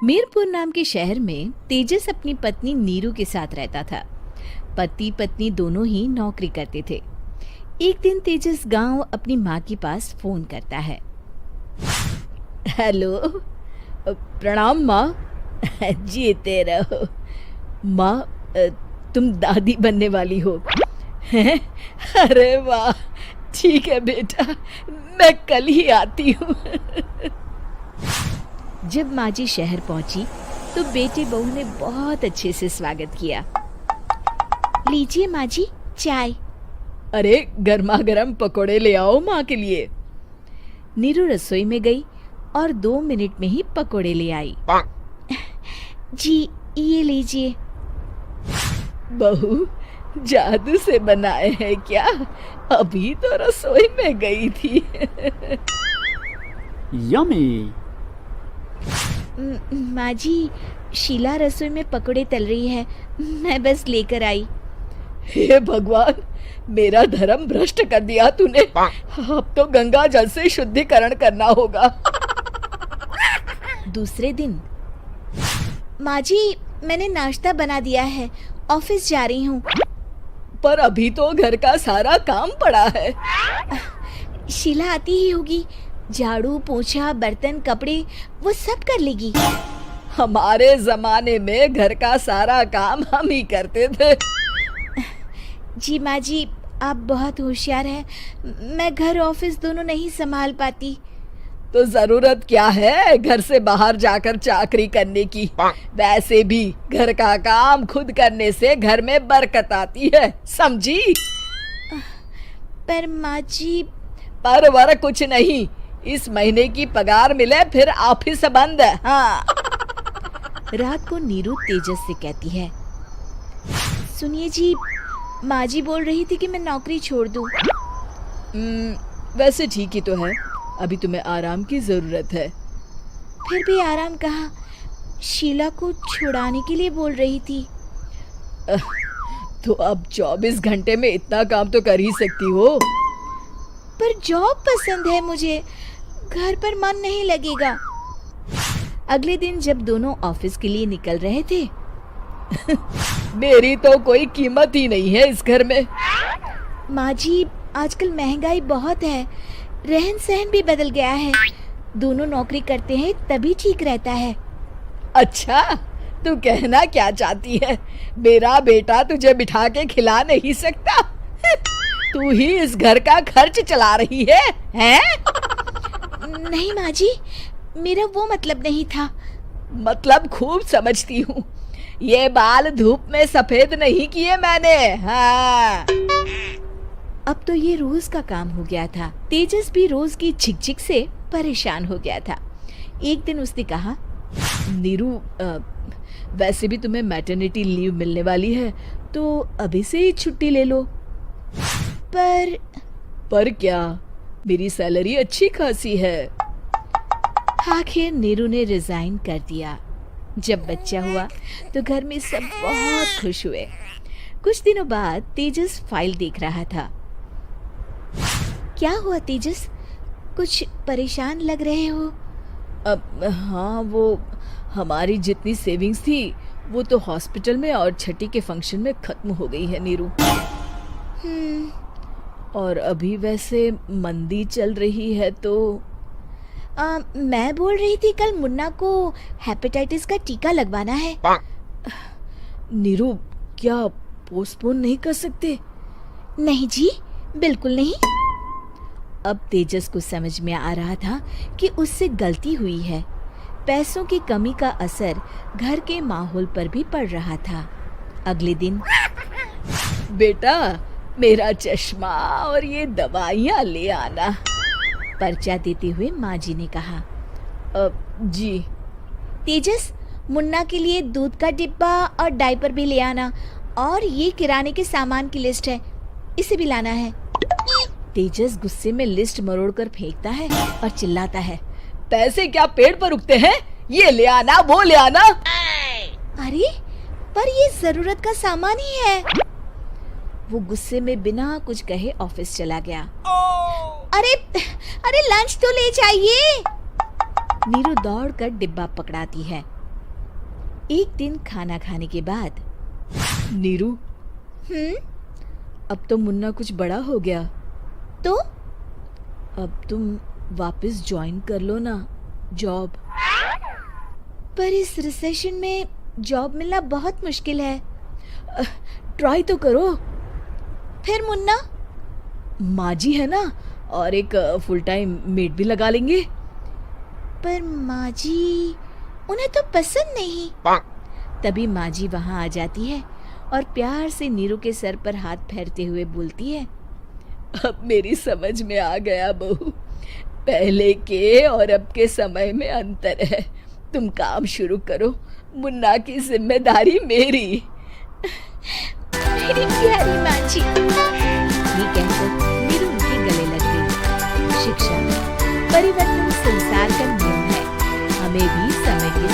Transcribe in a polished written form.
मीरपुर नाम के शहर में तेजस अपनी पत्नी नीरू के साथ रहता था। पति पत्नी दोनों ही नौकरी करते थे। एक दिन तेजस गांव अपनी माँ के पास फोन करता है। हेलो, प्रणाम माँ। जीते रहो माँ, तुम दादी बनने वाली हो हैं? अरे वाह, ठीक है बेटा, मैं कल ही आती हूँ। जब माँ जी शहर पहुंची तो बेटे बहू ने बहुत अच्छे से स्वागत किया। लीजिए माँ जी, चाय। अरे गर्मा गर्म पकोड़े ले आओ माँ के लिए। नीरू रसोई में गई और 2 मिनट में ही पकोड़े ले आई। जी ये लीजिए। बहू जादू से बनाए हैं क्या? अभी तो रसोई में गई थी। यम्मी। माँ जी, शीला रसोई में पकोड़े तल रही है, मैं बस लेकर आई। हे भगवान, मेरा धर्म भ्रष्ट कर दिया तूने। अब तो गंगा जल से शुद्धिकरण करना होगा। दूसरे दिन, माँ जी मैंने नाश्ता बना दिया है, ऑफिस जा रही हूँ। पर अभी तो घर का सारा काम पड़ा है। शीला आती ही होगी, झाड़ू पोछा बर्तन कपड़े वो सब कर लेगी। हमारे जमाने में घर का सारा काम हम ही करते थे। जी माँ जी, आप बहुत होशियार हैं, मैं घर ऑफिस दोनों नहीं संभाल पाती। तो जरूरत क्या है घर से बाहर जाकर चाकरी करने की? वैसे भी घर का काम खुद करने से घर में बरकत आती है, समझी? पर माँ जी। पर वर कुछ नहीं, इस महीने की पगार मिले फिर ऑफिस बंद। हाँ। रात को नीरू तेजस से कहती है, सुनिए जी, माँ जी बोल रही थी कि मैं नौकरी छोड़ दूं। वैसे ठीक ही तो है, अभी तुम्हें आराम की जरूरत है। फिर भी आराम कहाँ, शीला को छुड़ाने के लिए बोल रही थी। तो अब 24 घंटे में इतना काम तो कर ही सकती हो। पर जॉब पसंद है मुझे, घर पर मन नहीं लगेगा। अगले दिन जब दोनों ऑफिस के लिए निकल रहे थे, मेरी तो कोई कीमत ही नहीं है इस घर में। माँ जी, आजकल महंगाई बहुत है, रहन सहन भी बदल गया है, दोनों नौकरी करते हैं तभी ठीक रहता है। अच्छा, तू कहना क्या चाहती है? मेरा बेटा तुझे बिठा के खिला नहीं सकता? तू ही इस घर का खर्च चला रही है, हैं? नहीं माँ जी, मेरा वो मतलब नहीं था। मतलब खूब समझती हूँ, ये बाल धूप में सफेद नहीं किए मैंने। हाँ। अब तो ये रोज का काम हो गया था। तेजस भी रोज की झिकझिक से परेशान हो गया था। एक दिन उसने कहा, नीरू, वैसे भी तुम्हें मैटरनिटी लीव मिलने वाली है, तो अभी से ही छुट्टी ले लो। पर क्या, मेरी सैलरी अच्छी खासी है। आखिर नीरू ने रिजाइन कर दिया। जब बच्चा हुआ तो घर में सब बहुत खुश हुए। कुछ दिनों बाद तेजस फाइल देख रहा था। क्या हुआ तेजस, कुछ परेशान लग रहे हो? हाँ, वो हमारी जितनी सेविंग्स थी वो तो हॉस्पिटल में और छठी के फंक्शन में खत्म हो गई है नीरू। और अभी वैसे मंदी चल रही है तो मैं बोल रही थी कल मुन्ना को हेपेटाइटिस का टीका लगवाना है। नीरू, क्या पोस्टपोन नहीं कर सकते? नहीं जी, बिल्कुल नहीं। अब तेजस को समझ में आ रहा था कि उससे गलती हुई है। पैसों की कमी का असर घर के माहौल पर भी पड़ रहा था। अगले दिन, बेटा मेरा चश्मा और ये दवाइयाँ ले आना, पर्चा देते हुए माँ जी ने कहा। जी। तेजस, मुन्ना के लिए दूध का डिब्बा और डायपर भी ले आना, और ये किराने के सामान की लिस्ट है, इसे भी लाना है। तेजस गुस्से में लिस्ट मरोड़कर फेंकता है और चिल्लाता है, पैसे क्या पेड़ पर उगते हैं? ये ले आना, वो ले आना। अरे पर ये जरूरत का सामान ही है। वो गुस्से में बिना कुछ कहे ऑफिस चला गया। अरे लंच तो ले जाइए। नीरू दौड़कर डिब्बा पकड़ाती है। एक दिन खाना खाने के बाद, नीरू, अब तो मुन्ना कुछ बड़ा हो गया, तो अब तुम वापस ज्वाइन कर लो ना जॉब। पर इस रिसेशन में जॉब मिलना बहुत मुश्किल है। ट्राई तो करो। फिर मुन्ना? माँ जी है ना, और एक फुल टाइम मेड भी लगा लेंगे। पर माँ जी, उन्हें तो पसंद नहीं। तभी माँ जी वहाँ आ जाती है और प्यार से नीरू के सर पर हाथ फेरते हुए बोलती है, अब मेरी समझ में आ गया बहू, पहले के और अब के समय में अंतर है। तुम काम शुरू करो, मुन्ना की जिम्मेदारी मेरी। मेरी प्यारी माँ जी। ये कहकर नीरू उनके गले लग गई। शिक्षा, परिवर्तन संसार का नियम है, हमें भी समय के